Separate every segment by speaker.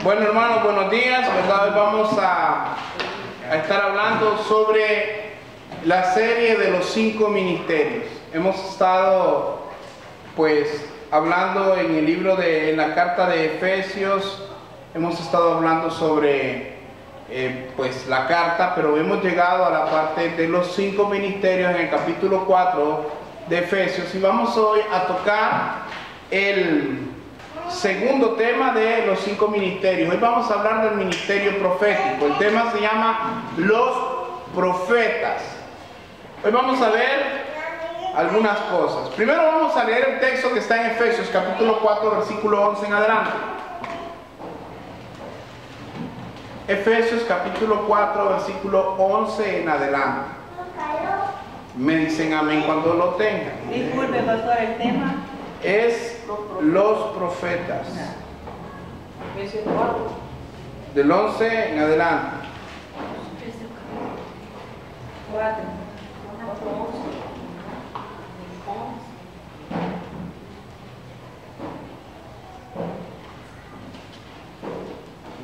Speaker 1: Bueno, hermanos, buenos días, ¿verdad? Hoy vamos a estar hablando sobre la serie de los 5 ministerios. Hemos estado, pues, hablando en el libro en la carta de Efesios, hemos estado hablando sobre, pues, la carta, pero hemos llegado a la parte de los 5 ministerios en el capítulo 4 de Efesios, y vamos hoy a tocar el segundo tema de los 5 ministerios. Hoy vamos a hablar del ministerio profético. El tema se llama los profetas. Hoy vamos a ver algunas cosas. Primero vamos a leer el texto que está en Efesios capítulo 4 versículo 11 en adelante. Efesios capítulo 4 versículo 11 en adelante. Me dicen amén cuando lo tengan.
Speaker 2: Disculpe, pastor, el tema
Speaker 1: es los profetas. Del 11 en adelante.
Speaker 2: 4.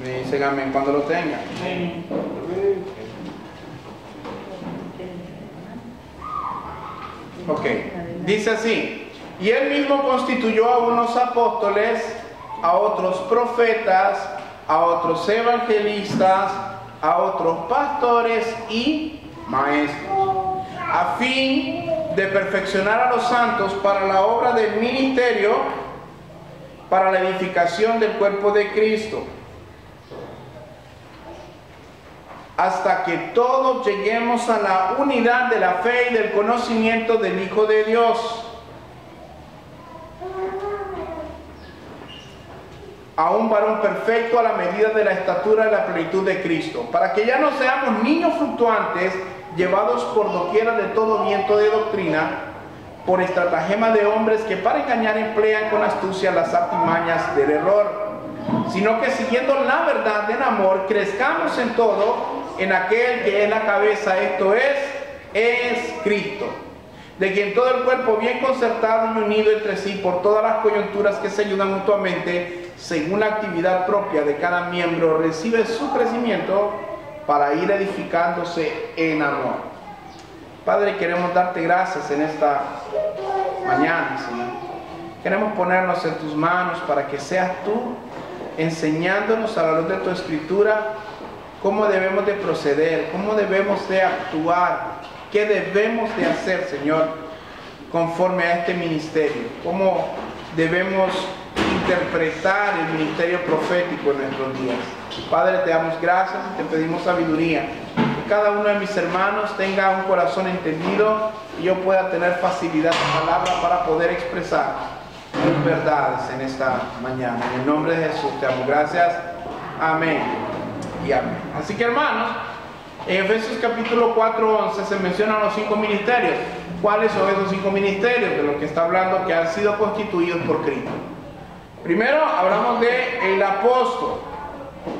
Speaker 1: Me dicen amén cuando lo tengan. Ok, dice así: y él mismo constituyó a unos apóstoles, a otros profetas, a otros evangelistas, a otros pastores y maestros, a fin de perfeccionar a los santos para la obra del ministerio, para la edificación del cuerpo de Cristo, hasta que todos lleguemos a la unidad de la fe y del conocimiento del Hijo de Dios, a un varón perfecto a la medida de la estatura de la plenitud de Cristo, para que ya no seamos niños fluctuantes, llevados por doquiera de todo viento de doctrina, por estratagema de hombres que para engañar emplean con astucia las artimañas del error, sino que siguiendo la verdad en amor, crezcamos en todo en aquel que es la cabeza, esto es Cristo, de quien todo el cuerpo bien concertado y unido entre sí por todas las coyunturas que se ayudan mutuamente, según la actividad propia de cada miembro, recibe su crecimiento para ir edificándose en amor. Padre, queremos darte gracias en esta mañana, Señor. Queremos ponernos en tus manos para que seas tú enseñándonos a la luz de tu escritura cómo debemos de proceder, cómo debemos de actuar, qué debemos de hacer, Señor, conforme a este ministerio, cómo debemos interpretar el ministerio profético en nuestros días. Padre, te damos gracias y te pedimos sabiduría, que cada uno de mis hermanos tenga un corazón entendido y yo pueda tener facilidad de palabra para poder expresar tus verdades en esta mañana. En el nombre de Jesús te damos gracias. Amén y amén. Así que, hermanos, en Efesios capítulo 4:11 se mencionan los 5 ministerios. ¿Cuáles son esos 5 ministerios de los que está hablando que han sido constituidos por Cristo? Primero hablamos de el apóstol,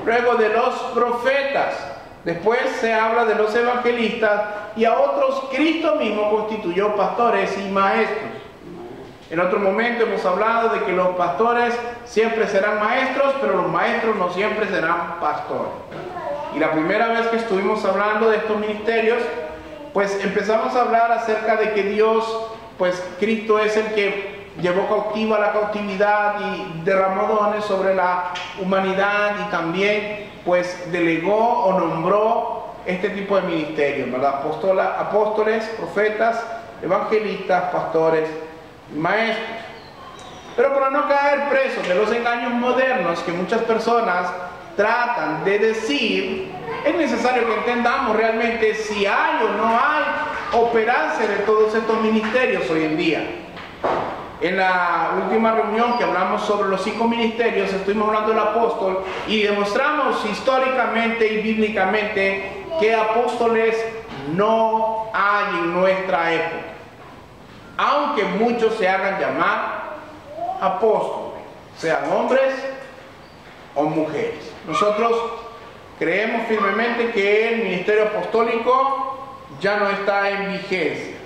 Speaker 1: luego de los profetas, después se habla de los evangelistas y a otros Cristo mismo constituyó pastores y maestros. En otro momento hemos hablado de que los pastores siempre serán maestros, pero los maestros no siempre serán pastores. Y la primera vez que estuvimos hablando de estos ministerios, pues empezamos a hablar acerca de que Dios, pues Cristo es el que llevó cautiva la cautividad y derramó dones sobre la humanidad y también pues delegó o nombró este tipo de ministerios, ¿verdad? Apóstoles, profetas, evangelistas, pastores y maestros. Pero para no caer presos de los engaños modernos que muchas personas tratan de decir, es necesario que entendamos realmente si hay o no hay operancia de todos estos ministerios hoy en día. En la última reunión que hablamos sobre los 5 ministerios, estuvimos hablando del apóstol y demostramos históricamente y bíblicamente que apóstoles no hay en nuestra época, aunque muchos se hagan llamar apóstoles, sean hombres o mujeres. Nosotros creemos firmemente que el ministerio apostólico ya no está en vigencia.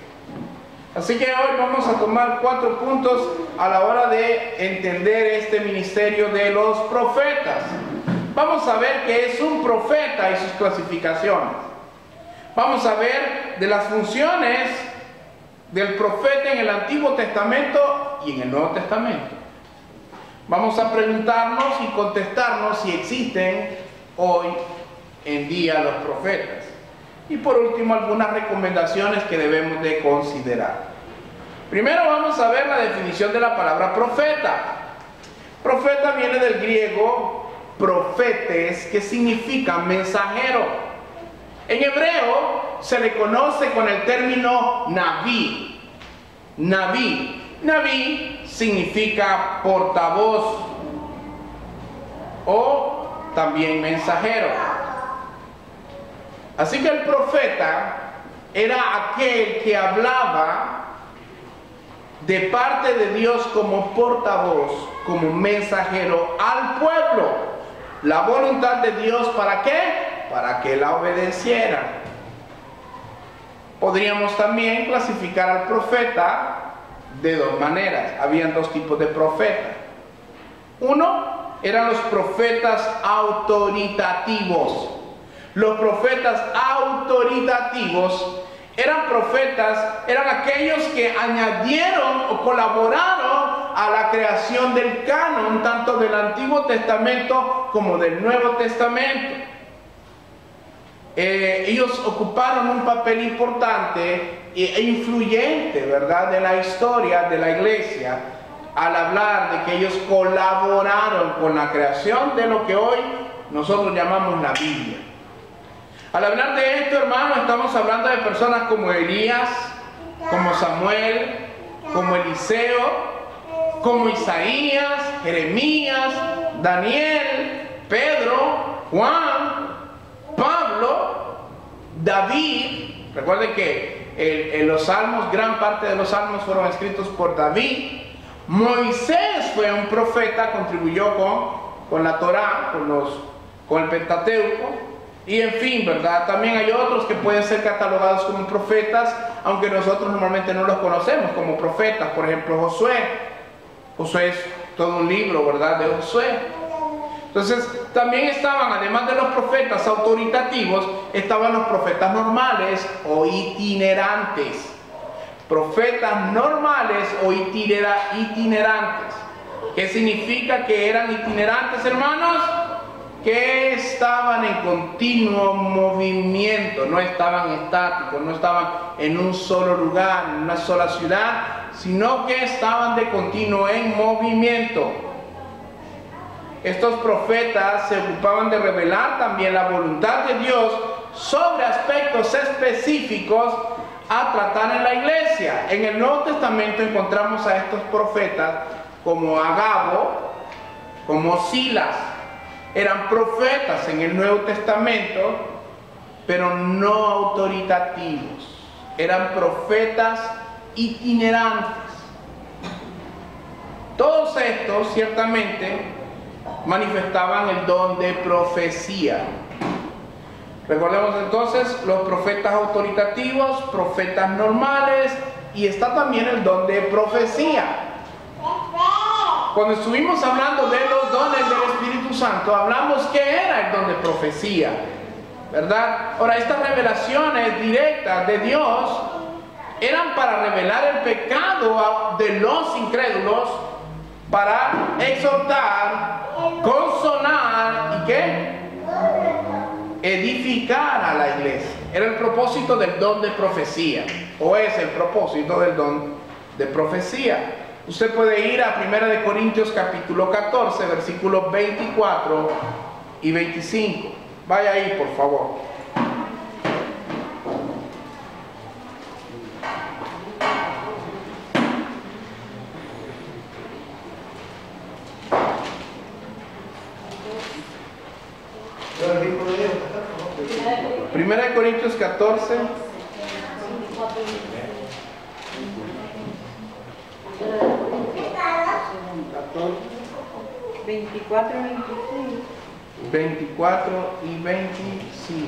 Speaker 1: Así que hoy vamos a tomar 4 puntos a la hora de entender este ministerio de los profetas. Vamos a ver qué es un profeta y sus clasificaciones. Vamos a ver de las funciones del profeta en el Antiguo Testamento y en el Nuevo Testamento. Vamos a preguntarnos y contestarnos si existen hoy en día los profetas. Y por último, algunas recomendaciones que debemos de considerar. Primero vamos a ver la definición de la palabra profeta. Profeta viene del griego profetes, que significa mensajero. En hebreo se le conoce con el término naví. Naví significa portavoz o también mensajero. Así que el profeta era aquel que hablaba de parte de Dios como portavoz, como mensajero al pueblo. La voluntad de Dios, ¿para qué? Para que la obedeciera. Podríamos también clasificar al profeta de 2 maneras. Habían 2 tipos de profetas. Uno, eran los profetas autoritativos. Los profetas autoritativos eran aquellos que añadieron o colaboraron a la creación del canon, tanto del Antiguo Testamento como del Nuevo Testamento. Ellos ocuparon un papel importante e influyente, ¿verdad?, de la historia de la iglesia, al hablar de que ellos colaboraron con la creación de lo que hoy nosotros llamamos la Biblia. Al hablar de esto, hermanos, estamos hablando de personas como Elías, como Samuel, como Eliseo, como Isaías, Jeremías, Daniel, Pedro, Juan, Pablo, David. Recuerden que en los salmos, gran parte de los salmos fueron escritos por David. Moisés fue un profeta, contribuyó con la Torá, con el Pentateuco. Y en fin, ¿verdad? También hay otros que pueden ser catalogados como profetas, aunque nosotros normalmente no los conocemos como profetas. Por ejemplo, Josué. Josué es todo un libro, ¿verdad?, de Josué. Entonces, también estaban, además de los profetas autoritativos, estaban los profetas normales o itinerantes. Profetas normales o itinerantes. ¿Qué significa que eran itinerantes, hermanos? Que estaban en continuo movimiento, no estaban estáticos, no estaban en un solo lugar, en una sola ciudad, sino que estaban de continuo en movimiento. Estos profetas se ocupaban de revelar también la voluntad de Dios sobre aspectos específicos a tratar en la iglesia. En el Nuevo Testamento encontramos a estos profetas como Agabo, como Silas. Eran profetas en el Nuevo Testamento, pero no autoritativos. Eran profetas itinerantes. Todos estos ciertamente manifestaban el don de profecía. Recordemos entonces los profetas autoritativos, profetas normales, y está también el don de profecía. Cuando estuvimos hablando de los dones del Espíritu Santo, hablamos que era el don de profecía, ¿verdad? Ahora, estas revelaciones directas de Dios eran para revelar el pecado de los incrédulos, para exhortar, consolar y ¿qué? Edificar a la iglesia. Era el propósito del don de profecía, o es el propósito del don de profecía. Usted puede ir a 1 Corintios capítulo 14, versículos 24 y 25. Vaya ahí, por favor. Primera de Corintios 14.
Speaker 2: 24 y 25.
Speaker 1: 24 y 25.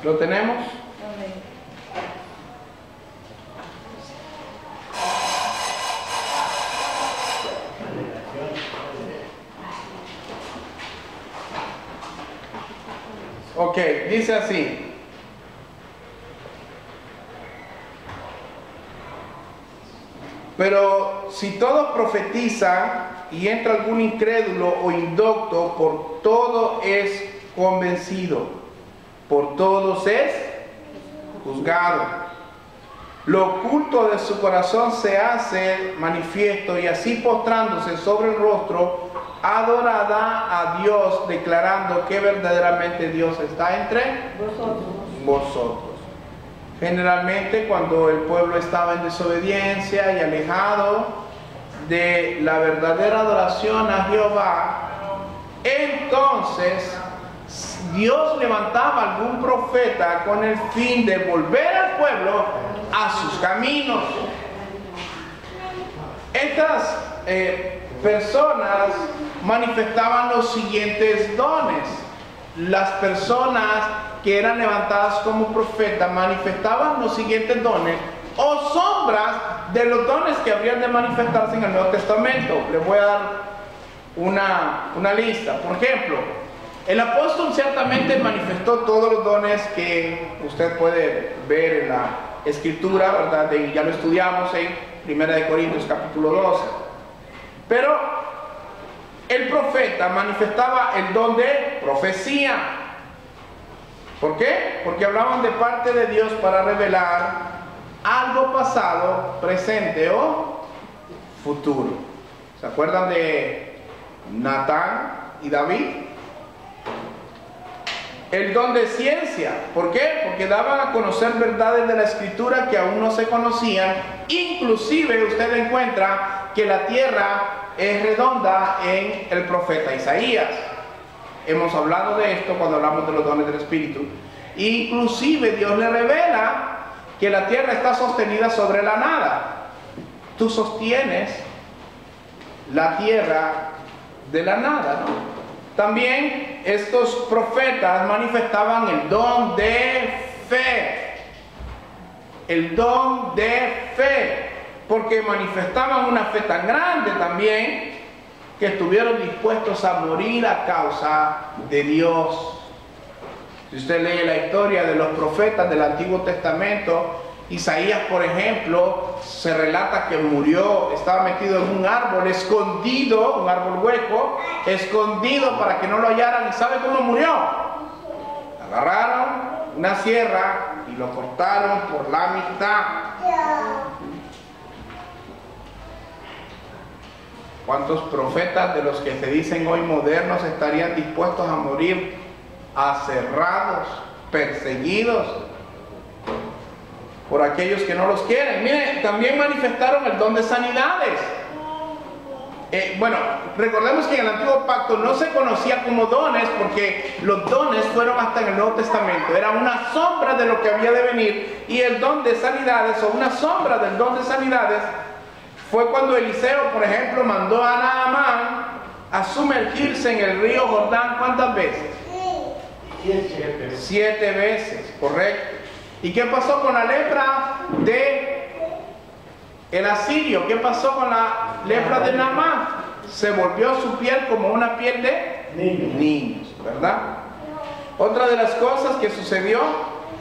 Speaker 1: ¿Lo tenemos?
Speaker 2: Amén.
Speaker 1: Ok, dice así. Pero si todos profetizan y entra algún incrédulo o indocto, por todo es convencido, por todos es juzgado. Lo oculto de su corazón se hace manifiesto, y así postrándose sobre el rostro, adorará a Dios, declarando que verdaderamente Dios está entre vosotros. Generalmente, cuando el pueblo estaba en desobediencia y alejado de la verdadera adoración a Jehová, entonces Dios levantaba algún profeta con el fin de volver al pueblo a sus caminos. Estas personas manifestaban los siguientes dones. Las personas que eran levantadas como profetas manifestaban los siguientes dones o sombras de los dones que habrían de manifestarse en el Nuevo Testamento. Les voy a dar una lista. Por ejemplo, el apóstol ciertamente manifestó todos los dones que usted puede ver en la Escritura, ¿verdad? Ya lo estudiamos en 1 Corintios capítulo 12. Pero el profeta manifestaba el don de profecía. ¿Por qué? Porque hablaban de parte de Dios para revelar algo pasado, presente o futuro. ¿Se acuerdan de Natán y David? El don de ciencia. ¿Por qué? Porque daban a conocer verdades de la Escritura que aún no se conocían. Inclusive usted encuentra que la tierra es redonda en el profeta Isaías. Hemos hablado de esto cuando hablamos de los dones del Espíritu. Inclusive Dios le revela que la tierra está sostenida sobre la nada. Tú sostienes la tierra de la nada, ¿no? También estos profetas manifestaban el don de fe. El don de fe. Porque manifestaban una fe tan grande también que estuvieron dispuestos a morir a causa de Dios. Si usted lee la historia de los profetas del Antiguo Testamento, Isaías, por ejemplo, se relata que murió, estaba metido en un árbol escondido, un árbol hueco, escondido para que no lo hallaran. ¿Y sabe cómo murió? Agarraron una sierra y lo cortaron por la mitad. ¿Cuántos profetas de los que se dicen hoy modernos estarían dispuestos a morir aserrados, perseguidos por aquellos que no los quieren? Miren, también manifestaron el don de sanidades. Bueno, recordemos que en el Antiguo Pacto no se conocía como dones, porque los dones fueron hasta en el Nuevo Testamento. Era una sombra de lo que había de venir. Y el don de sanidades, o una sombra del don de sanidades, fue cuando Eliseo, por ejemplo, mandó a Naamán a sumergirse en el río Jordán. ¿Cuántas veces? 7 veces, correcto. ¿Y qué pasó con la lepra de el asirio? ¿Qué pasó con la lepra de Naamán? Se volvió su piel como una piel de niños, ¿verdad? Otra de las cosas que sucedió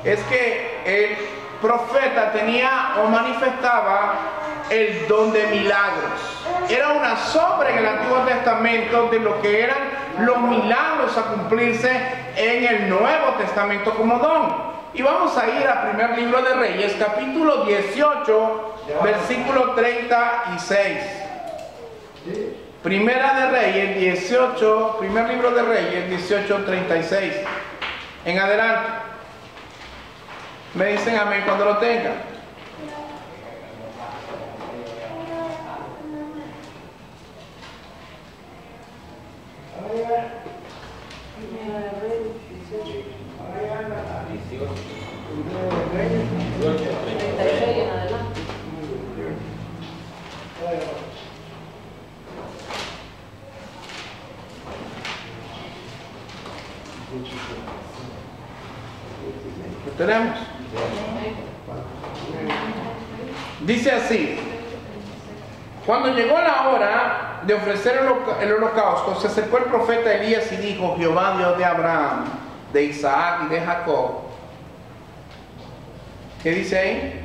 Speaker 1: es que el profeta tenía o manifestaba el don de milagros. Era una sombra en el Antiguo Testamento de lo que eran los milagros a cumplirse en el Nuevo Testamento como don. Y vamos a ir al primer libro de Reyes, capítulo 18, versículo 36. Primera de Reyes 18, primer libro de Reyes 18, 36. En adelante. Me dicen amén cuando lo tengan. Dice así: cuando llegó la hora de ofrecer el holocausto, se acercó el profeta Elías y dijo: Jehová, Dios de Abraham, de Isaac y de Jacob. ¿Qué dice ahí?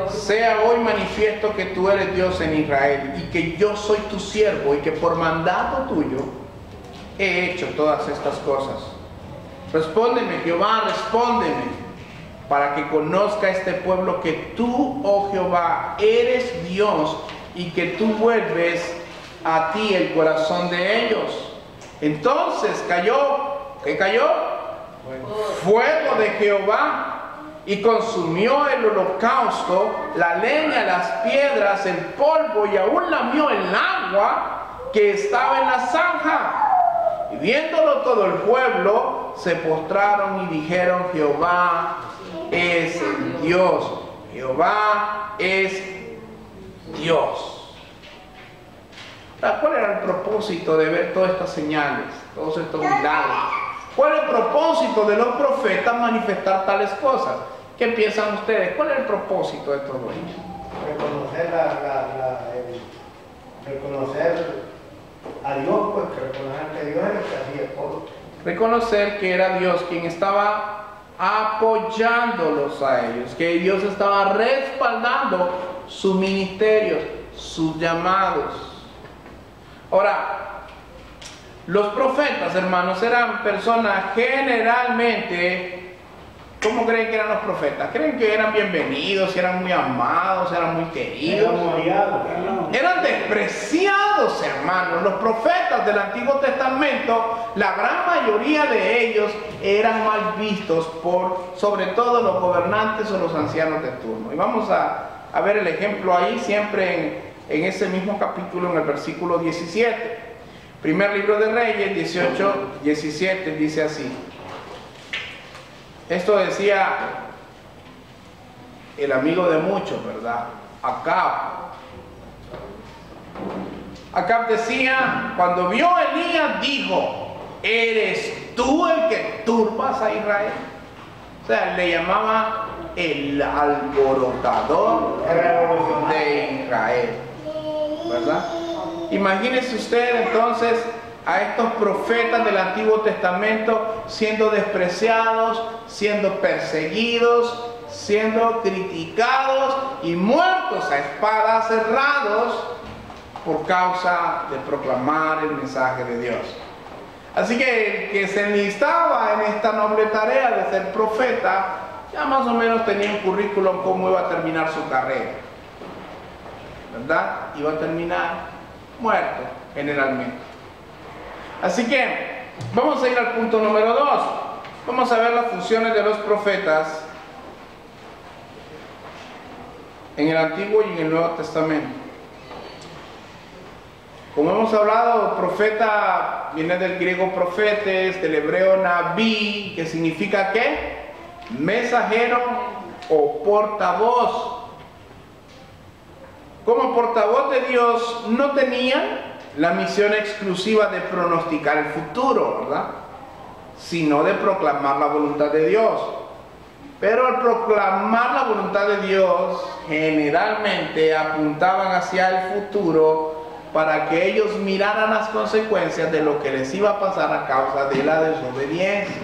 Speaker 1: Sea hoy manifiesto que tú eres Dios en Israel y que yo soy tu siervo y que por mandato tuyo he hecho todas estas cosas. Respóndeme, Jehová, respóndeme, para que conozca este pueblo que tú, oh Jehová, eres Dios y que tú vuelves a ti el corazón de ellos. Entonces cayó, ¿qué cayó? Fuego de Jehová, y consumió el holocausto, la leña, las piedras, el polvo, y aún lamió el agua que estaba en la zanja. Y viéndolo todo el pueblo, se postraron y dijeron: Jehová es Dios, Jehová es Dios. Ahora, ¿cuál era el propósito de ver todas estas señales, todos estos milagros? ¿Cuál es el propósito de los profetas manifestar tales cosas? ¿Qué piensan ustedes? ¿Cuál es el propósito de todo esto?
Speaker 3: Reconocer a Dios, pues reconocer que Dios es el que hacía todo.
Speaker 1: Reconocer que era Dios quien estaba apoyándolos a ellos, que Dios estaba respaldando sus ministerios, sus llamados. Ahora, los profetas, hermanos, eran personas generalmente... ¿Cómo creen que eran los profetas? ¿Creen que eran bienvenidos, eran muy amados, eran muy queridos? Eran despreciados, hermanos. Los profetas del Antiguo Testamento, la gran mayoría de ellos eran mal vistos por, sobre todo, los gobernantes o los ancianos de turno. Y vamos a ver el ejemplo ahí, siempre en ese mismo capítulo, en el versículo 17. Primer libro de Reyes, 18, 17, dice así. Esto decía el amigo de muchos, ¿verdad? Acab. Acab decía, cuando vio a Elías, dijo: ¿eres tú el que turbas a Israel? O sea, le llamaba el alborotador de Israel, ¿verdad? Imagínese usted entonces a estos profetas del Antiguo Testamento siendo despreciados, siendo perseguidos, siendo criticados y muertos a espada, cerrados por causa de proclamar el mensaje de Dios. Así que el que se enlistaba en esta noble tarea de ser profeta ya más o menos tenía un currículum cómo iba a terminar su carrera, ¿verdad? Iba a terminar muerto generalmente. Así que vamos a ir al punto número 2. Vamos a ver las funciones de los profetas en el Antiguo y en el Nuevo Testamento. Como hemos hablado, profeta viene del griego profetes, del hebreo naví, que significa ¿qué? Mensajero o portavoz. Como portavoz de Dios no tenía la misión exclusiva de pronosticar el futuro, ¿verdad? Sino de proclamar la voluntad de Dios. Pero al proclamar la voluntad de Dios, generalmente apuntaban hacia el futuro para que ellos miraran las consecuencias de lo que les iba a pasar a causa de la desobediencia.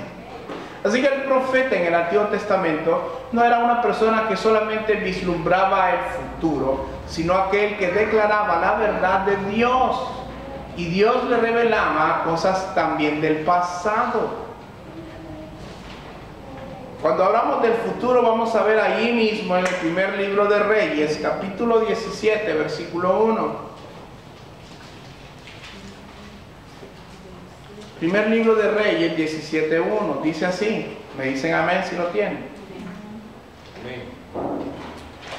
Speaker 1: Así que el profeta en el Antiguo Testamento no era una persona que solamente vislumbraba el futuro, sino aquel que declaraba la verdad de Dios. Y Dios le revelaba cosas también del pasado. Cuando hablamos del futuro, vamos a ver ahí mismo en el primer libro de Reyes, capítulo 17, versículo 1. Primer libro de Reyes, 17:1, dice así. Me dicen amén si lo tienen.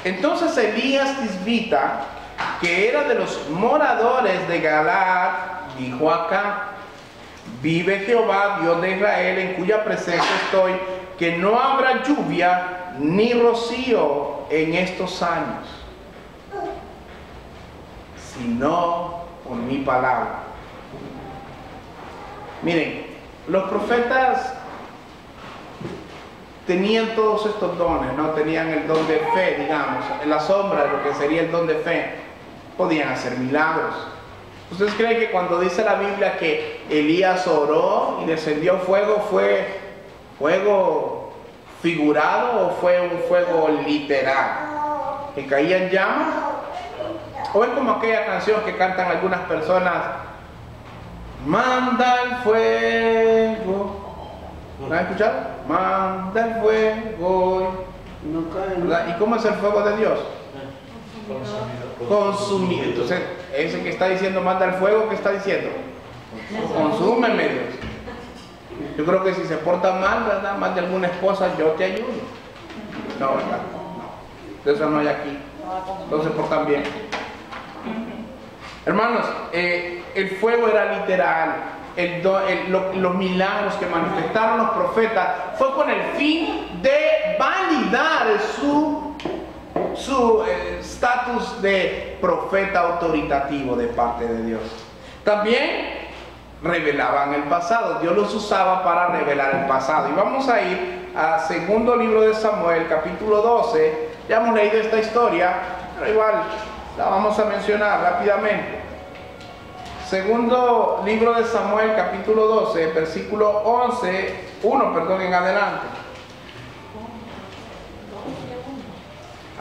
Speaker 1: Entonces Elías Tisbita, que era de los moradores de Galaad, dijo acá: vive Jehová, Dios de Israel, en cuya presencia estoy, que no habrá lluvia ni rocío en estos años, sino por mi palabra. Miren, los profetas tenían todos estos dones, ¿no? Tenían el don de fe, digamos, en la sombra de lo que sería el don de fe. Podían hacer milagros. ¿Ustedes creen que cuando dice la Biblia que Elías oró y descendió fuego, fue fuego figurado o fue un fuego literal? ¿Que caían llamas? ¿O es como aquella canción que cantan algunas personas? Manda el fuego. ¿La han escuchado? Manda el fuego. ¿Verdad? ¿Y cómo es el fuego de Dios? Consumido. Entonces, ese que está diciendo manda el fuego, ¿qué está diciendo? Consúmeme, Dios. Yo creo que si se porta mal, ¿verdad? Más de alguna esposa, yo te ayudo. No, ¿verdad? No. De eso no hay aquí. Todos se portan bien. Hermanos, el fuego era literal. Los milagros que manifestaron los profetas fue con el fin de validar su estatus de profeta autoritativo de parte de Dios. También revelaban el pasado. Dios los usaba para revelar el pasado. Y vamos a ir al segundo libro de Samuel, capítulo 12. Ya hemos leído esta historia, pero igual la vamos a mencionar rápidamente. Segundo libro de Samuel, capítulo 12, versículo 1 en adelante.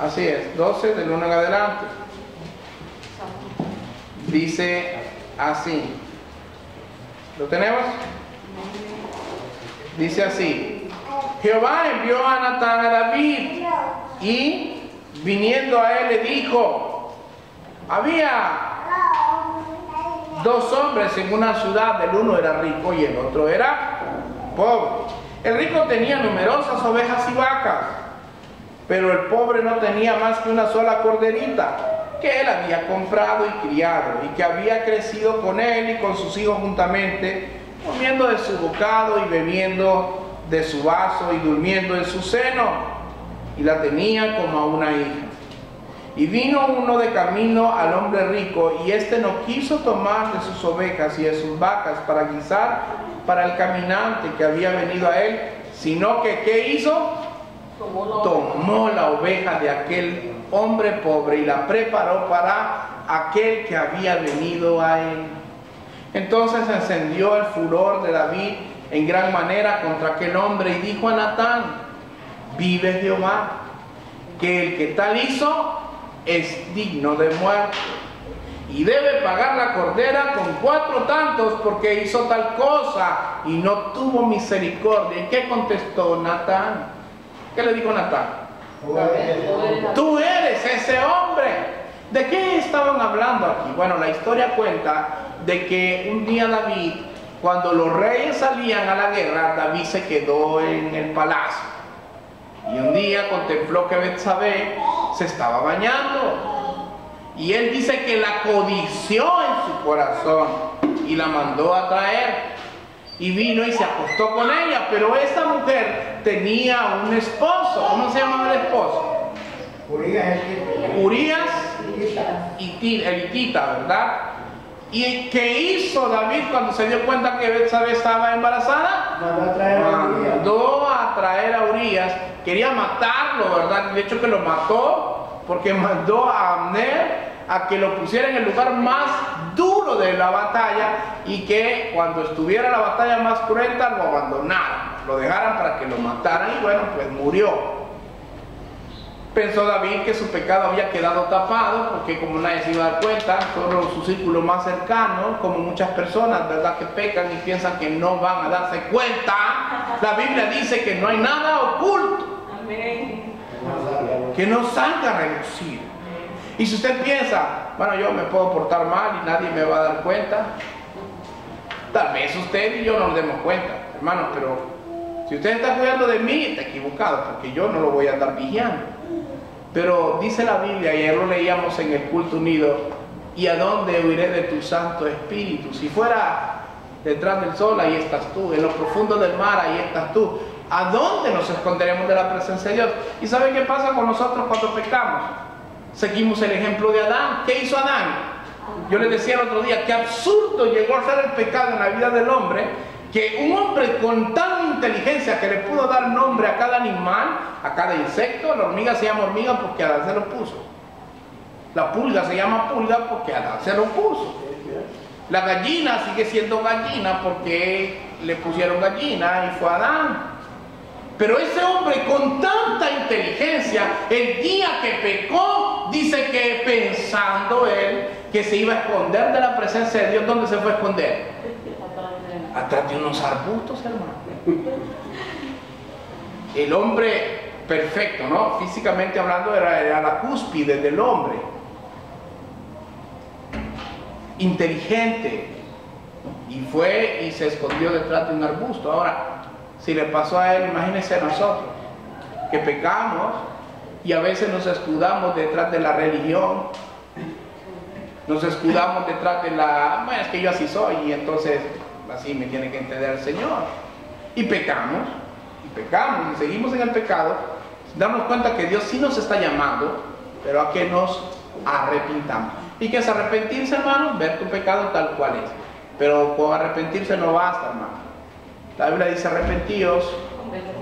Speaker 1: Así es, 12 del 1 en adelante. Dice así. ¿Lo tenemos? Dice así: Jehová envió a Natán a David y viniendo a él le dijo: había dos hombres en una ciudad, el uno era rico y el otro era pobre. El rico tenía numerosas ovejas y vacas, pero el pobre no tenía más que una sola corderita que él había comprado y criado, y que había crecido con él y con sus hijos juntamente, comiendo de su bocado y bebiendo de su vaso y durmiendo en su seno, y la tenía como a una hija. Y vino uno de camino al hombre rico, y éste no quiso tomar de sus ovejas y de sus vacas para guisar para el caminante que había venido a él, sino que ¿qué hizo? Tomó la oveja de aquel hombre pobre y la preparó para aquel que había venido a él. Entonces encendió el furor de David en gran manera contra aquel hombre y dijo a Natán: vive Jehová, que el que tal hizo es digno de muerte, y debe pagar la cordera con 4 tantos porque hizo tal cosa y no tuvo misericordia. ¿Y qué contestó Natán? ¿Qué le dijo Natán? Tú eres ese hombre. ¿De qué estaban hablando aquí? Bueno, la historia cuenta de que un día David, cuando los reyes salían a la guerra, David se quedó en el palacio. Y un día contempló que Betsabé se estaba bañando. Y él dice que la codició en su corazón y la mandó a traer. Y vino y se acostó con ella, pero esta mujer tenía un esposo. ¿Cómo se llamaba el esposo? Urías elitita, ¿verdad? ¿Y qué hizo David cuando se dio cuenta que Betsabé estaba embarazada? Mandó a traer a Urías. Quería matarlo, ¿verdad? De hecho que lo mató, porque mandó a Abner a que lo pusiera en el lugar más duro de la batalla, y que cuando estuviera la batalla más cruenta lo abandonaran, lo dejaran para que lo mataran, y bueno, pues murió. Pensó David que su pecado había quedado tapado, porque como nadie se iba a dar cuenta, solo su círculo más cercano, como muchas personas, ¿verdad?, que pecan y piensan que no van a darse cuenta. La Biblia dice que no hay nada oculto que no salga a relucir. Y si usted piensa, bueno, yo me puedo portar mal y nadie me va a dar cuenta, tal vez usted y yo no nos demos cuenta, hermano, pero si usted está cuidando de mí, está equivocado, porque yo no lo voy a andar vigiando. Pero dice la Biblia, y ayer lo leíamos en el culto unido: ¿y a dónde huiré de tu Santo Espíritu? Si fuera detrás del sol, ahí estás tú; en lo profundo del mar, ahí estás tú. ¿A dónde nos esconderemos de la presencia de Dios? ¿Y sabe qué pasa con nosotros cuando pecamos? Seguimos el ejemplo de Adán. ¿Qué hizo Adán? Yo les decía el otro día, qué absurdo llegó a ser el pecado en la vida del hombre, que un hombre con tan inteligencia que le pudo dar nombre a cada animal, a cada insecto. La hormiga se llama hormiga porque Adán se lo puso. La pulga se llama pulga porque Adán se lo puso. La gallina sigue siendo gallina porque le pusieron gallina y fue Adán. Pero ese hombre con tanta inteligencia, el día que pecó, dice que pensando él que se iba a esconder de la presencia de Dios, ¿dónde se fue a esconder? Atrás de unos arbustos, hermano. El hombre perfecto, ¿no? Físicamente hablando, era la cúspide del hombre. Inteligente. Y fue y se escondió detrás de un arbusto. Ahora, si le pasó a él, imagínense a nosotros, que pecamos y a veces nos escudamos detrás de la religión, nos escudamos detrás de la, bueno, es que yo así soy y entonces así me tiene que entender el Señor. Y pecamos y seguimos en el pecado, darnos cuenta que Dios sí nos está llamando, pero a que nos arrepintamos. ¿Y qué es arrepentirse, hermano? Ver tu pecado tal cual es. Pero con arrepentirse no basta, hermano. La Biblia dice arrepentíos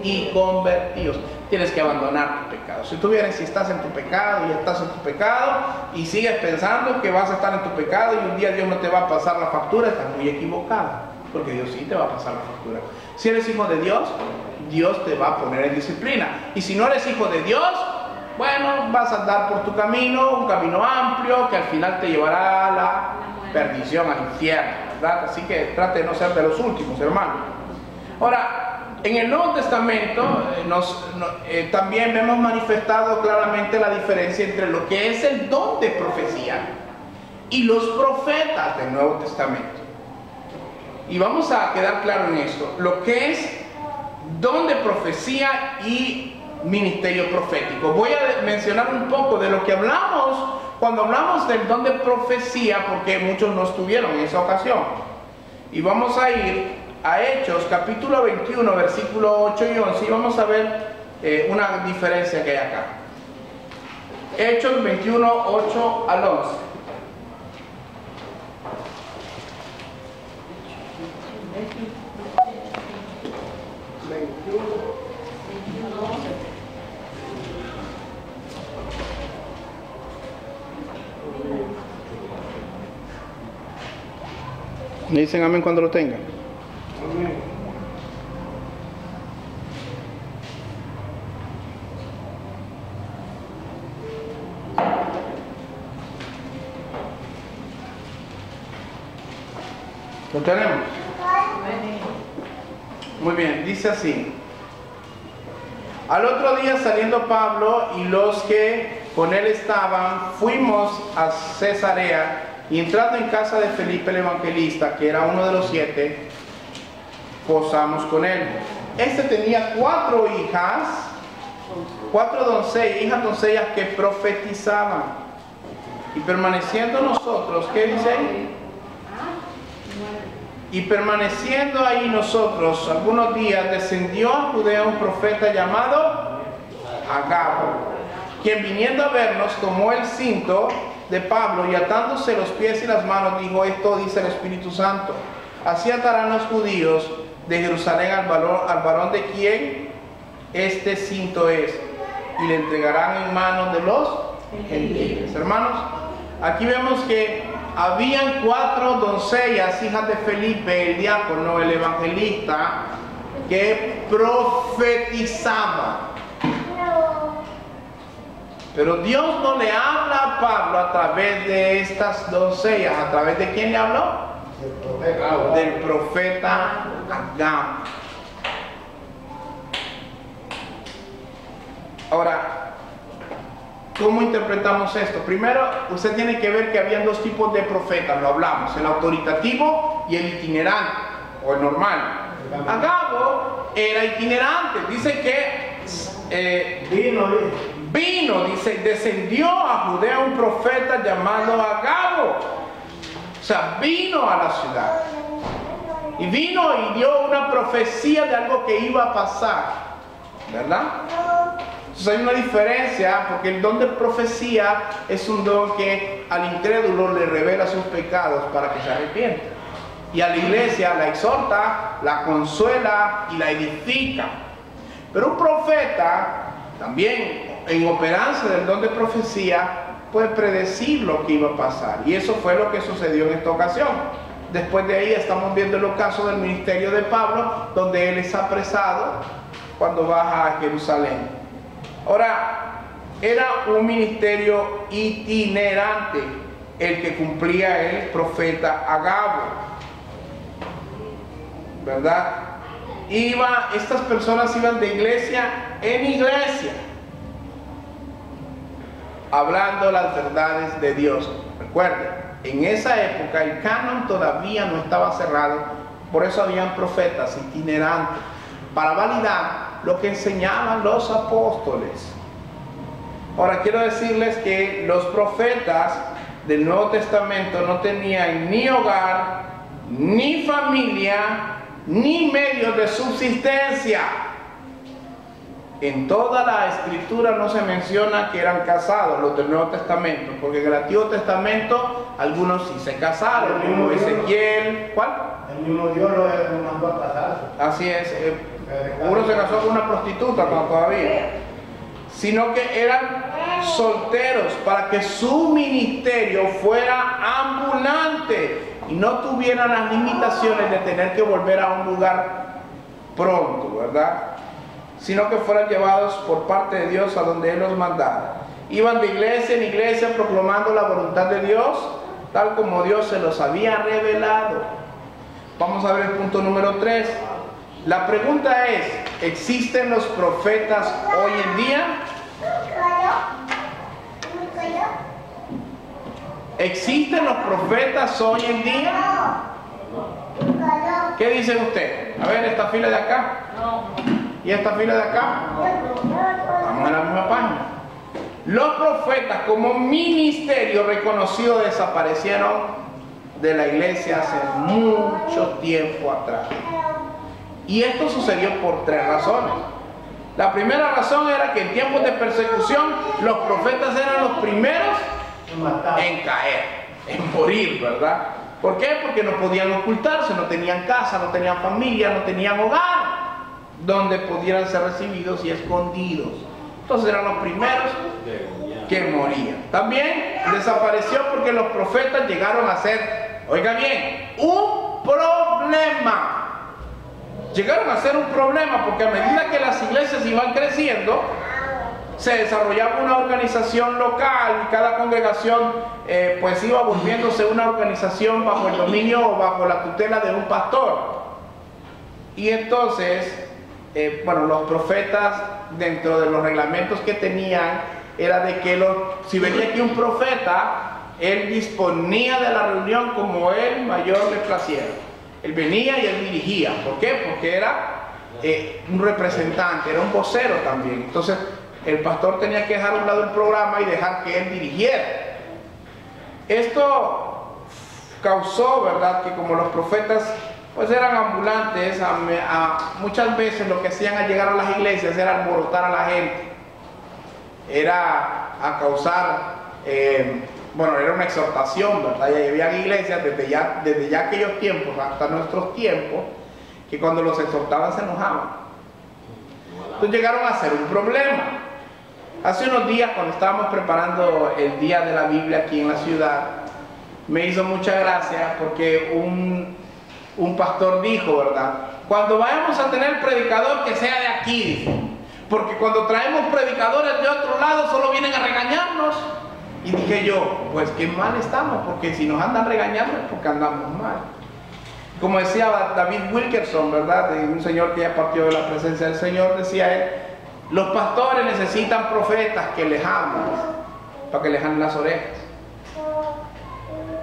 Speaker 1: y convertíos. Tienes que abandonar tu pecado. Si tú vienes y estás en tu pecado y estás en tu pecado y sigues pensando que vas a estar en tu pecado y un día Dios no te va a pasar la factura, estás muy equivocado, porque Dios sí te va a pasar la factura. Si eres hijo de Dios, Dios te va a poner en disciplina. Y si no eres hijo de Dios, bueno, vas a andar por tu camino, un camino amplio que al final te llevará a la perdición, al infierno, ¿verdad? Así que trate de no ser de los últimos, hermano. Ahora, en el Nuevo Testamento también vemos manifestado claramente la diferencia entre lo que es el don de profecía y los profetas del Nuevo Testamento. Y vamos a quedar claro en esto, lo que es don de profecía y ministerio profético. Voy a mencionar un poco de lo que hablamos cuando hablamos del don de profecía, porque muchos no estuvieron en esa ocasión. Y vamos a ir a Hechos, capítulo 21, versículo 8 y 11, y vamos a ver una diferencia que hay acá. Hechos 21, 8 al 11. Me dicen amén cuando lo tengan.
Speaker 3: Amén.
Speaker 1: ¿Lo tenemos? Muy bien, dice así. Al otro día, saliendo Pablo y los que con él estaban, fuimos a Cesarea, y entrando en casa de Felipe el evangelista, que era uno de los 7, posamos con él. Este tenía 4 hijas, 4 hijas doncellas que profetizaban. Y permaneciendo nosotros, ¿qué dice? Y permaneciendo ahí nosotros algunos días, descendió a Judea un profeta llamado Agabo, quien viniendo a vernos tomó el cinto de Pablo y atándose los pies y las manos dijo: esto dice el Espíritu Santo, así atarán los judíos de Jerusalén al varón de quien este cinto es, y le entregarán en manos de los gentiles. Hermanos, aquí vemos que habían 4 doncellas, hijas de Felipe, el diácono, el evangelista, que profetizaban. Pero Dios no le habla a Pablo a través de estas doncellas. ¿A través de quién le habló? Del profeta Agabo. Ahora, ¿cómo interpretamos esto? Primero, usted tiene que ver que habían 2 tipos de profetas, lo hablamos, el autoritativo y el itinerante, o el normal. Agabo era itinerante, dice que vino, dice, descendió a Judea un profeta llamado Agabo. O sea, vino a la ciudad. Y vino y dio una profecía de algo que iba a pasar, ¿verdad? Entonces hay una diferencia, porque el don de profecía es un don que al incrédulo le revela sus pecados para que se arrepienta. y a la iglesia la exhorta, la consuela y la edifica. Pero un profeta, también en operancia del don de profecía, puede predecir lo que iba a pasar. Y eso fue lo que sucedió en esta ocasión. Después de ahí estamos viendo el caso del ministerio de Pablo, donde él es apresado cuando baja a Jerusalén. Ahora, era un ministerio itinerante el que cumplía el profeta Agabo, ¿verdad? Estas personas iban de iglesia en iglesia, hablando las verdades de Dios. Recuerden, en esa época el canon todavía no estaba cerrado, por eso habían profetas itinerantes, para validar lo que enseñaban los apóstoles. Ahora quiero decirles que los profetas del Nuevo Testamento no tenían ni hogar, ni familia, ni medios de subsistencia. En toda la escritura no se menciona que eran casados los del Nuevo Testamento, porque en el Antiguo Testamento algunos sí se casaron, como Ezequiel. ¿Cuál?
Speaker 3: El mismo Dios lo mandó a casarse.
Speaker 1: Así es, uno se casó con una prostituta todavía, sino que eran solteros para que su ministerio fuera ambulante y no tuvieran las limitaciones de tener que volver a un lugar pronto, ¿verdad? Sino que fueran llevados por parte de Dios a donde Él los mandara. Iban de iglesia en iglesia proclamando la voluntad de Dios, tal como Dios se los había revelado. Vamos a ver el punto número 3. La pregunta es, ¿existen los profetas hoy en día? ¿Existen los profetas hoy en día? ¿Qué dice usted? A ver, esta fila de acá. ¿Y esta fila de acá? Estamos en la misma página. Los profetas como ministerio reconocido desaparecieron de la iglesia hace mucho tiempo atrás. Y esto sucedió por 3 razones. La primera razón era que en tiempos de persecución los profetas eran los primeros en caer, en morir, ¿verdad? ¿Por qué? Porque no podían ocultarse, no tenían casa, no tenían familia, no tenían hogar donde pudieran ser recibidos y escondidos. Entonces eran los primeros que morían. También desapareció porque los profetas llegaron a ser, oiga bien, un problema. Llegaron a ser un problema porque a medida que las iglesias iban creciendo, se desarrollaba una organización local y cada congregación pues iba volviéndose una organización bajo el dominio o bajo la tutela de un pastor. Y entonces, bueno, los profetas, dentro de los reglamentos que tenían, era de que si venía aquí un profeta, él disponía de la reunión como él mayor le placiera. Él venía y él dirigía. ¿Por qué? Porque era un representante, era un vocero también. Entonces el pastor tenía que dejar a un lado el programa y dejar que él dirigiera. Esto causó, ¿verdad?, que como los profetas pues eran ambulantes, muchas veces lo que hacían al llegar a las iglesias era alborotar a la gente, era a causar, bueno, era una exhortación, ¿verdad? Y había iglesias desde ya aquellos tiempos hasta nuestros tiempos, que cuando los exhortaban se enojaban. Entonces llegaron a ser un problema. Hace unos días, cuando estábamos preparando el Día de la Biblia aquí en la ciudad, me hizo mucha gracia porque un pastor dijo, ¿verdad?, cuando vayamos a tener predicador que sea de aquí, dijo, porque cuando traemos predicadores de otro lado solo vienen a regañarnos. Y dije yo, pues qué mal estamos, porque si nos andan regañando es porque andamos mal. Como decía David Wilkerson, ¿verdad?, de un señor que ya partió de la presencia del Señor, decía él, los pastores necesitan profetas que les hablen, para que les hablen las orejas.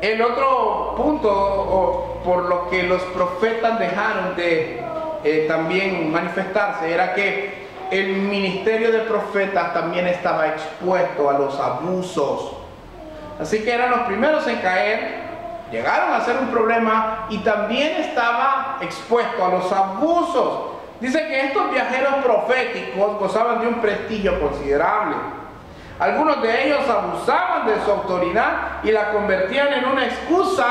Speaker 1: El otro punto por lo que los profetas dejaron de también manifestarse era que el ministerio de profetas también estaba expuesto a los abusos. Así que eran los primeros en caer, llegaron a ser un problema y también estaba expuesto a los abusos. Dice que estos viajeros proféticos gozaban de un prestigio considerable. Algunos de ellos abusaban de su autoridad y la convertían en una excusa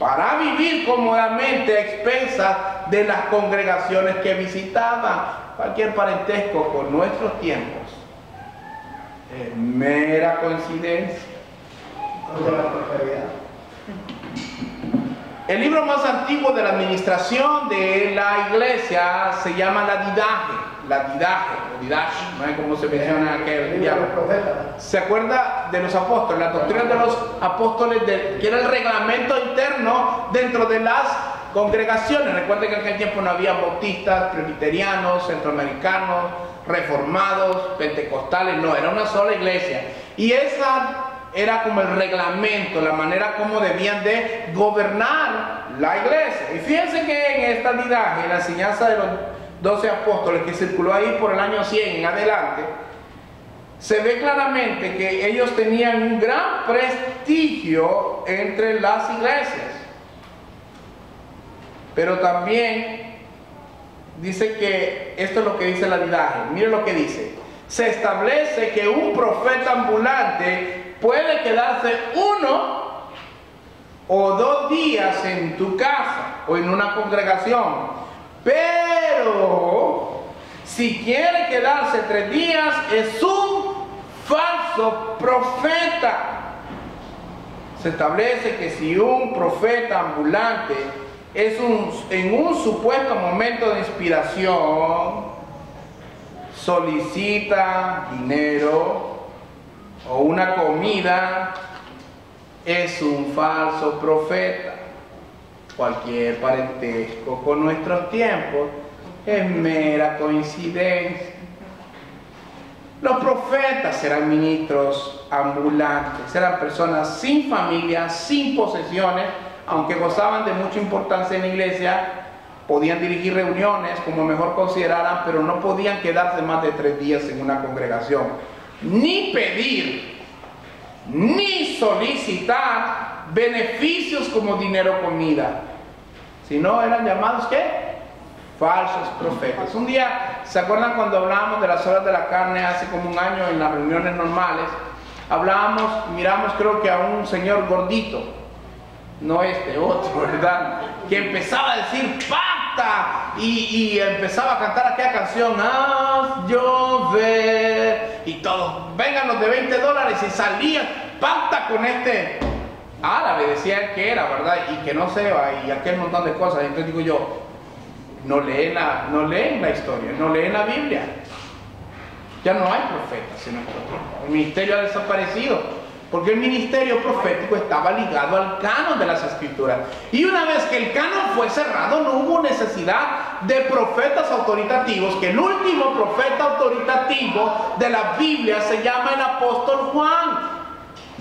Speaker 1: para vivir cómodamente a expensas de las congregaciones que visitaban. Cualquier parentesco con nuestros tiempos es mera coincidencia.
Speaker 3: Contra la prosperidad.
Speaker 1: El libro más antiguo de la administración de la iglesia se llama la Didache, o Didache, no sé cómo se menciona en aquel diálogo. ¿Se acuerda de los apóstoles? La doctrina de los apóstoles, que era el reglamento interno dentro de las congregaciones. Recuerden que en aquel tiempo no había bautistas, presbiterianos, centroamericanos, reformados, pentecostales, no, era una sola iglesia. Y esa era como el reglamento, la manera como debían de gobernar la iglesia. Y fíjense que en esta Didache, en la enseñanza de los 12 apóstoles que circuló ahí por el año 100 en adelante, se ve claramente que ellos tenían un gran prestigio entre las iglesias. Pero también dice que, esto es lo que dice la Didache, mire lo que dice: se establece que un profeta ambulante puede quedarse 1 o 2 días en tu casa o en una congregación, pero si quiere quedarse 3 días es un falso profeta. Se establece que si un profeta ambulante es en un supuesto momento de inspiración, solicita dinero o una comida, es un falso profeta. Cualquier parentesco con nuestros tiempos es mera coincidencia. Los profetas eran ministros ambulantes, eran personas sin familia, sin posesiones, aunque gozaban de mucha importancia en la iglesia. Podían dirigir reuniones como mejor consideraran, pero no podían quedarse más de 3 días en una congregación, ni pedir, ni solicitar beneficios como dinero o comida, sino eran llamados ¿qué? Falsos profetas. Un día, ¿se acuerdan cuando hablábamos de las horas de la carne hace como un año en las reuniones normales? Miramos creo que a un señor gordito, no otro, ¿verdad? Que empezaba a decir pacta y empezaba a cantar aquella canción, haz llover, y todos, vengan los de $20, y salían, pacta con este árabe, decía que era, ¿verdad? Y que no se va, y aquel montón de cosas. Entonces digo yo, no leen la historia, no leen la Biblia. Ya no hay profetas en nuestro tiempo. El ministerio ha desaparecido, porque el ministerio profético estaba ligado al canon de las escrituras. Y una vez que el canon fue cerrado, no hubo necesidad de profetas autoritativos, que el último profeta autoritativo de la Biblia se llama el apóstol Juan,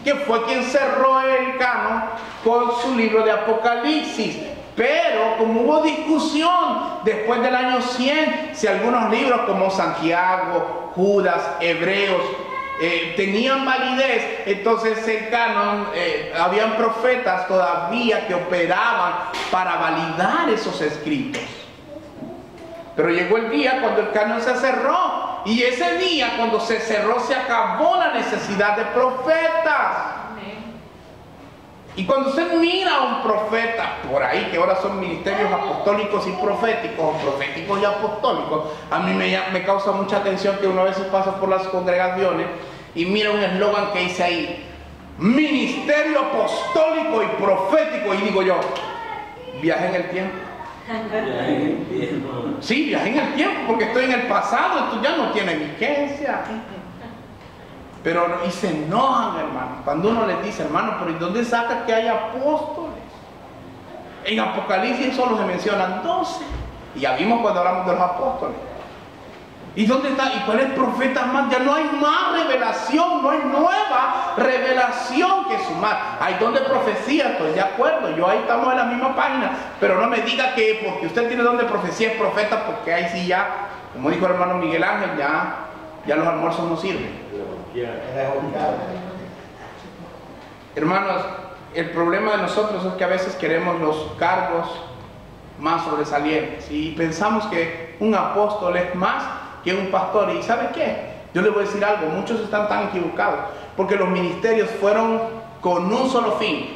Speaker 1: que fue quien cerró el canon con su libro de Apocalipsis. Pero como hubo discusión después del año 100, si algunos libros como Santiago, Judas, Hebreos, tenían validez, entonces el canon, habían profetas todavía que operaban para validar esos escritos. Pero llegó el día cuando el canon se cerró, y ese día cuando se cerró se acabó la necesidad de profetas. Y cuando usted mira a un profeta por ahí, que ahora son ministerios apostólicos y proféticos, o proféticos y apostólicos, a mí me causa mucha atención que uno a veces pasa por las congregaciones y mira un eslogan que dice ahí, ministerio apostólico y profético, y digo yo, viaje en el tiempo. Sí, viaje en el tiempo, porque estoy en el pasado, esto ya no tiene vigencia. Pero, y se enojan, hermano, cuando uno les dice, hermano, pero ¿y dónde saca que hay apóstoles? En Apocalipsis solo se mencionan 12, y ya vimos cuando hablamos de los apóstoles. ¿Y dónde está? ¿Y cuáles profetas más? Ya no hay más revelación, no hay nueva revelación que sumar. Hay don de profecía, estoy de acuerdo, yo ahí estamos en la misma página, pero no me diga que porque usted tiene don de profecía es profeta, porque ahí sí ya, como dijo el hermano Miguel Ángel, ya los almuerzos no sirven. Hermanos, el problema de nosotros es que a veces queremos los cargos más sobresalientes y pensamos que un apóstol es más que un pastor. ¿Y sabe qué? Yo les voy a decir algo, muchos están tan equivocados, porque los ministerios fueron con un solo fin: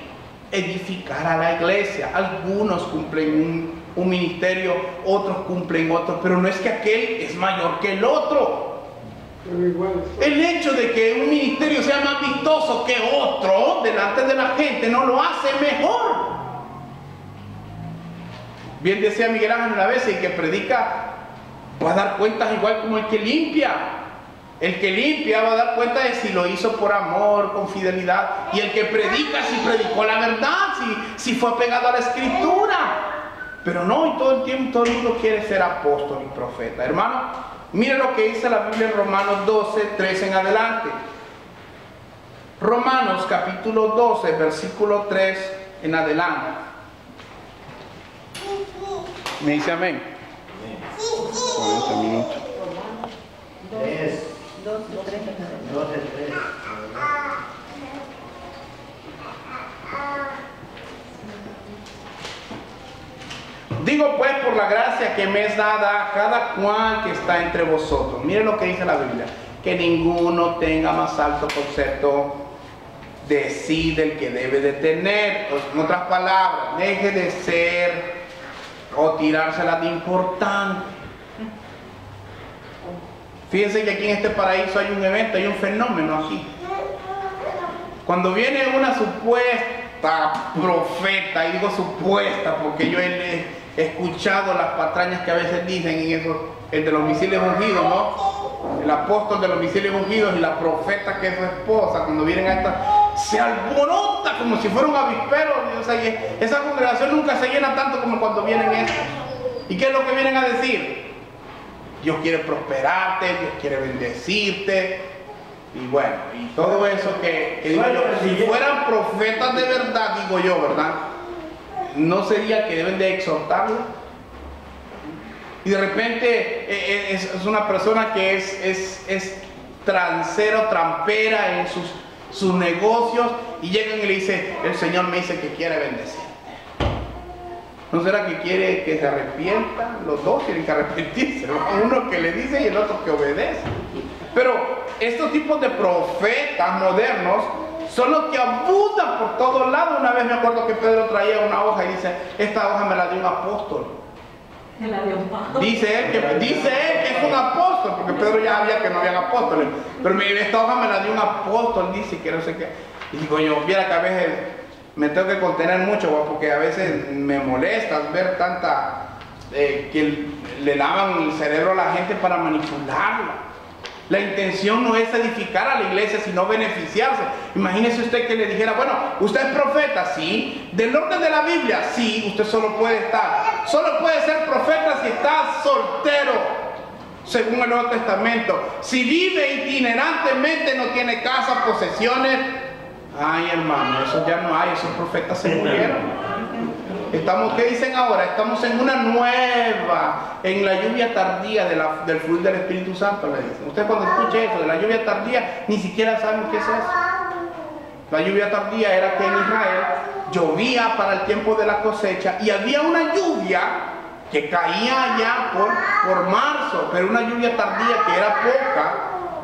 Speaker 1: edificar a la iglesia. Algunos cumplen un ministerio, otros cumplen otro, pero no es que aquel es mayor que el otro. El hecho de que un ministerio sea más vistoso que otro delante de la gente no lo hace mejor. Bien decía Miguel Ángel una vez, el que predica va a dar cuentas igual como el que limpia. El que limpia va a dar cuenta de si lo hizo por amor, con fidelidad. Y el que predica, si predicó la verdad, si fue pegado a la escritura. Pero no, y todo el tiempo todo el mundo quiere ser apóstol y profeta. Hermano, mire lo que dice la Biblia en Romanos 12, 3 en adelante. Romanos capítulo 12, versículo 3 en adelante. ¿Me dice amén? 40 minutos.
Speaker 2: 12, 3.
Speaker 1: Digo pues por la gracia que me es dada a cada cual que está entre vosotros. Miren lo que dice la Biblia. Que ninguno tenga más alto concepto de sí del que debe de tener. En otras palabras, deje de ser o tirársela de importante. Fíjense que aquí en este paraíso hay un evento, hay un fenómeno aquí. Cuando viene una supuesta profeta, y digo supuesta porque yo he escuchado las patrañas que a veces dicen en eso, el de los misiles ungidos, ¿no? El apóstol de los misiles ungidos y la profeta que es su esposa, cuando vienen a esta, se alborota como si fuera un avispero. O sea, esa congregación nunca se llena tanto como cuando vienen estos. ¿Y qué es lo que vienen a decir? Dios quiere prosperarte, Dios quiere bendecirte, y bueno, y todo eso que digo yo, si fueran profetas de verdad, digo yo, ¿verdad? ¿No sería que deben de exhortarlo? Y de repente es una persona que es transero, trampera en sus negocios, y llegan y le dice, el Señor me dice que quiere bendecir. ¿No será que quiere que se arrepienta? Los dos tienen que arrepentirse, ¿no? Uno que le dice y el otro que obedece. Pero estos tipos de profetas modernos son los que abundan por todos lados. Una vez me acuerdo que Pedro traía una hoja y dice, esta hoja me la dio un apóstol. Dice él que es un apóstol, porque Pedro ya sabía que no habían apóstoles. Pero esta hoja me la dio un apóstol, dice que no sé qué. Y digo yo, viera que a veces me tengo que contener mucho, porque a veces me molesta ver tanta que le lavan el cerebro a la gente para manipularla. La intención no es edificar a la iglesia, sino beneficiarse. Imagínese usted que le dijera, bueno, usted es profeta, sí, del orden de la Biblia, sí, usted solo puede ser profeta si está soltero, según el Nuevo Testamento. Si vive itinerantemente, no tiene casa, posesiones. Ay, hermano, eso ya no hay, esos profetas se murieron. ¿Qué dicen ahora? Estamos en una nueva, en la lluvia tardía del fluir del Espíritu Santo, le dicen. Usted cuando escuche eso de la lluvia tardía, ni siquiera saben qué es eso. La lluvia tardía era que en Israel llovía para el tiempo de la cosecha y había una lluvia que caía ya por marzo, pero una lluvia tardía que era poca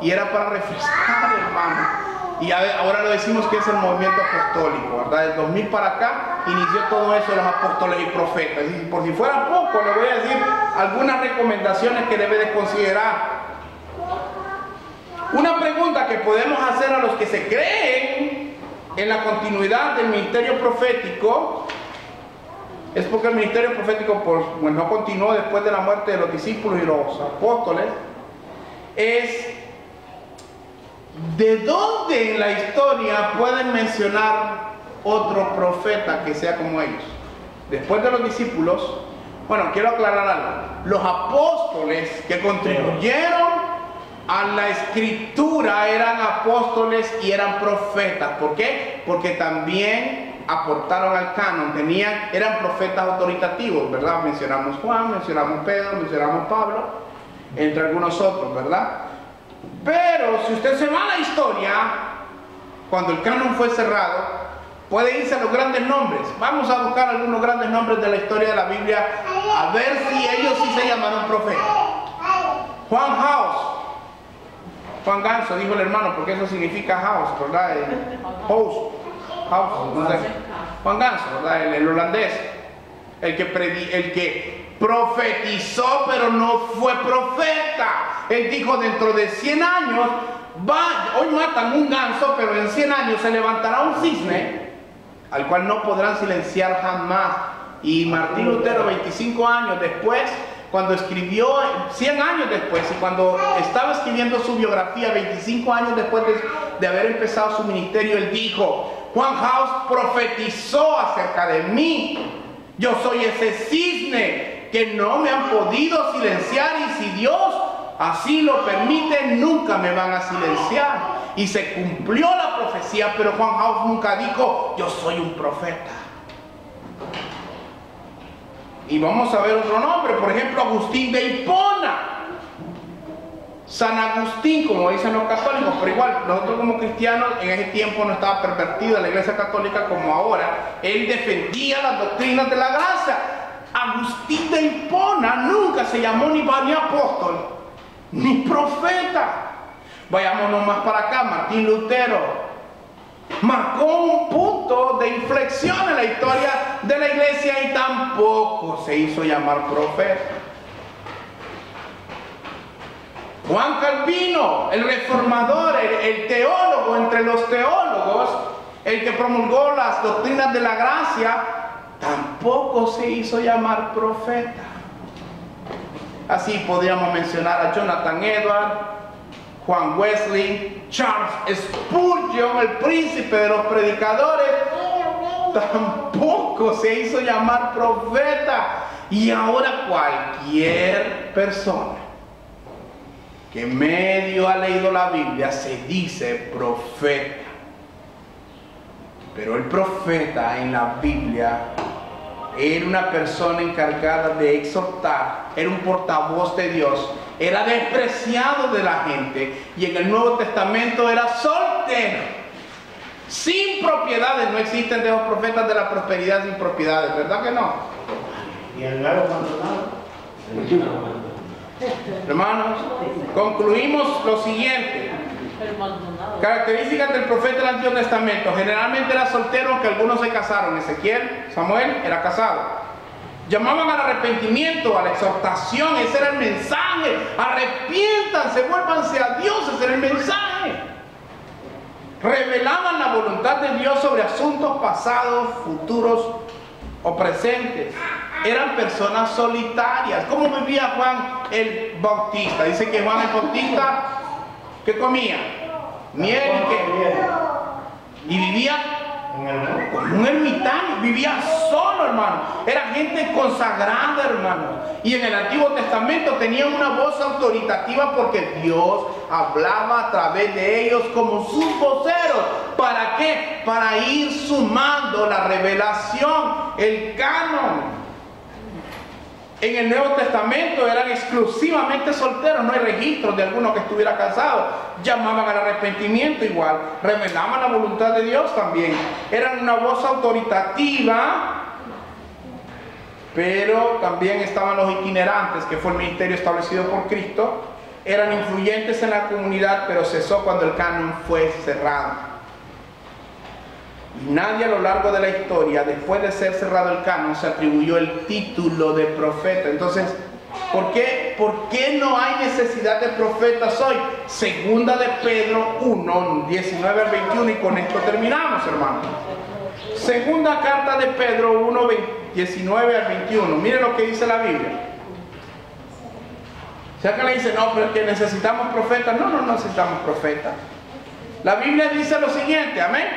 Speaker 1: y era para refrescar, hermano. Y ahora lo decimos que es el movimiento apostólico, ¿verdad? Del 2000 para acá inició todo eso de los apóstoles y profetas. Y por si fuera poco, le voy a decir algunas recomendaciones que debe de considerar. Una pregunta que podemos hacer a los que se creen en la continuidad del ministerio profético es porque el ministerio profético no continuó después de la muerte de los discípulos y los apóstoles. Es ¿de dónde en la historia pueden mencionar otro profeta que sea como ellos? Después de los discípulos, bueno, quiero aclarar algo. Los apóstoles que contribuyeron a la escritura eran apóstoles y eran profetas. ¿Por qué? Porque también aportaron al canon, eran profetas autoritativos, ¿verdad? Mencionamos Juan, mencionamos Pedro, mencionamos Pablo, entre algunos otros, ¿verdad? Pero si usted se va a la historia, cuando el canon fue cerrado, puede irse a los grandes nombres. Vamos a buscar algunos grandes nombres de la historia de la Biblia, a ver si ellos sí se llamaron profetas. Juan Ganso, dijo el hermano, porque eso significa house, ¿verdad? House. Juan Ganso, ¿verdad? El holandés, el que profetizó pero no fue profeta. Él dijo: dentro de 100 años hoy matan un ganso, pero en 100 años se levantará un cisne al cual no podrán silenciar jamás. Y Martín Lutero, 25 años después, cuando escribió, 100 años después, y cuando estaba escribiendo su biografía, 25 años después de haber empezado su ministerio, él dijo: Juan House profetizó acerca de mí. Yo soy ese cisne que no me han podido silenciar, y si Dios así lo permite, nunca me van a silenciar. Y se cumplió la profecía, pero Juan House nunca dijo: yo soy un profeta. Y vamos a ver otro nombre, por ejemplo, Agustín de Hipona. San Agustín, como dicen los católicos, pero igual, nosotros como cristianos, en ese tiempo no estaba pervertida la iglesia católica como ahora. Él defendía las doctrinas de la gracia. Agustín de Hipona nunca se llamó ni apóstol, ni profeta. Vayámonos más para acá. Martín Lutero marcó un punto de inflexión en la historia de la iglesia y tampoco se hizo llamar profeta. Juan Calvino, el reformador, el teólogo entre los teólogos, el que promulgó las doctrinas de la gracia, tampoco se hizo llamar profeta. Así podríamos mencionar a Jonathan Edwards, Juan Wesley, Charles Spurgeon, el príncipe de los predicadores, tampoco se hizo llamar profeta. Y ahora cualquier persona que medio ha leído la Biblia se dice profeta. Pero el profeta en la Biblia era una persona encargada de exhortar, era un portavoz de Dios, era despreciado de la gente, y en el Nuevo Testamento era soltero, sin propiedades. No existen de los profetas de la prosperidad sin propiedades, ¿verdad que no?
Speaker 3: Y el lago abandonado.
Speaker 1: Hermanos, concluimos lo siguiente. Características del profeta del Antiguo Testamento: generalmente era soltero, aunque algunos se casaron. Ezequiel, Samuel era casado. Llamaban al arrepentimiento, a la exhortación. Ese era el mensaje: arrepiéntanse, vuélvanse a Dios. Ese era el mensaje. Revelaban la voluntad de Dios sobre asuntos pasados, futuros o presentes. Eran personas solitarias. ¿Cómo vivía Juan el Bautista? Dice que Juan el Bautista, ¿qué comía? Miel y qué. Y vivía como un ermitaño, vivía solo, hermano. Era gente consagrada, hermano. Y en el Antiguo Testamento tenían una voz autoritativa porque Dios hablaba a través de ellos como sus voceros. ¿Para qué? Para ir sumando la revelación, el canon. En el Nuevo Testamento eran exclusivamente solteros, no hay registros de alguno que estuviera casado. Llamaban al arrepentimiento igual, revelaban la voluntad de Dios también. Eran una voz autoritativa, pero también estaban los itinerantes, que fue el ministerio establecido por Cristo. Eran influyentes en la comunidad, pero cesó cuando el canon fue cerrado. Y nadie a lo largo de la historia, después de ser cerrado el canon, se atribuyó el título de profeta. Entonces, ¿por qué no hay necesidad de profetas hoy? Segunda de Pedro 1, 19 al 21, y con esto terminamos, hermanos. Segunda carta de Pedro 1, 19 al 21. Mire lo que dice la Biblia. Si alguien le dice: no, pero es que necesitamos profetas. No, no necesitamos profetas. La Biblia dice lo siguiente, amén.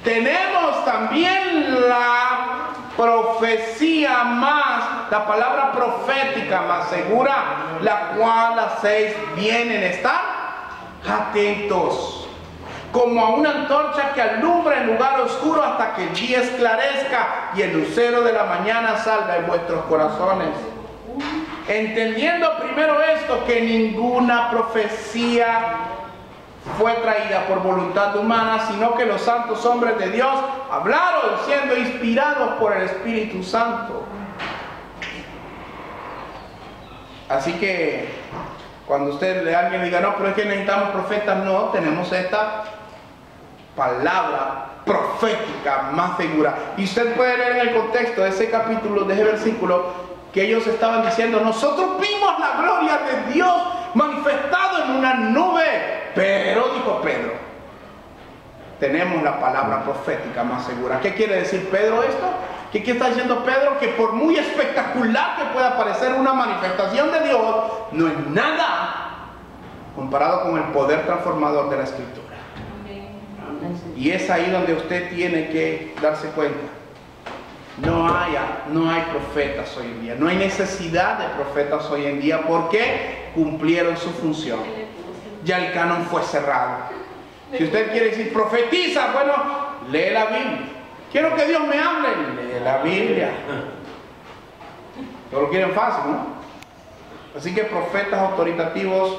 Speaker 1: Tenemos también la profecía más, la palabra profética más segura, la cual hacéis bien en estar atentos, como a una antorcha que alumbra en lugar oscuro hasta que el día esclarezca y el lucero de la mañana salga en vuestros corazones. Entendiendo primero esto, que ninguna profecía fue traída por voluntad humana, sino que los santos hombres de Dios hablaron siendo inspirados por el Espíritu Santo. Así que cuando alguien diga: no, pero es que necesitamos profetas, no, tenemos esta palabra profética más segura. Y usted puede leer en el contexto de ese capítulo, de ese versículo, que ellos estaban diciendo: nosotros vimos la gloria de Dios manifestado en una nube. Pero, dijo Pedro, tenemos la palabra profética más segura. ¿Qué quiere decir Pedro esto? ¿Qué está diciendo Pedro? Que por muy espectacular que pueda parecer una manifestación de Dios, no es nada comparado con el poder transformador de la Escritura. Y es ahí donde usted tiene que darse cuenta. No hay profetas hoy en día. No hay necesidad de profetas hoy en día porque cumplieron su función. Ya el canon fue cerrado. Si usted quiere decir profetiza, bueno, lee la Biblia. Quiero que Dios me hable, lee la Biblia. Todo lo quieren fácil, ¿no? Así que profetas autoritativos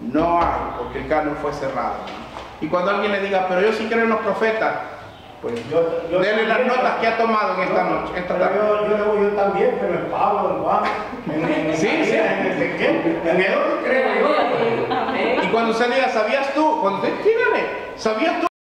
Speaker 1: no hay, porque el canon fue cerrado. Y cuando alguien le diga, pero yo sí creo en los profetas, pues denle las notas que ha tomado en esta noche, esta tarde.
Speaker 3: Yo también, pero en Pablo, en Juan, en el otro creo yo.
Speaker 1: Y cuando usted diga, ¿sabías tú? Cuando usted, dígale, ¿sabías tú?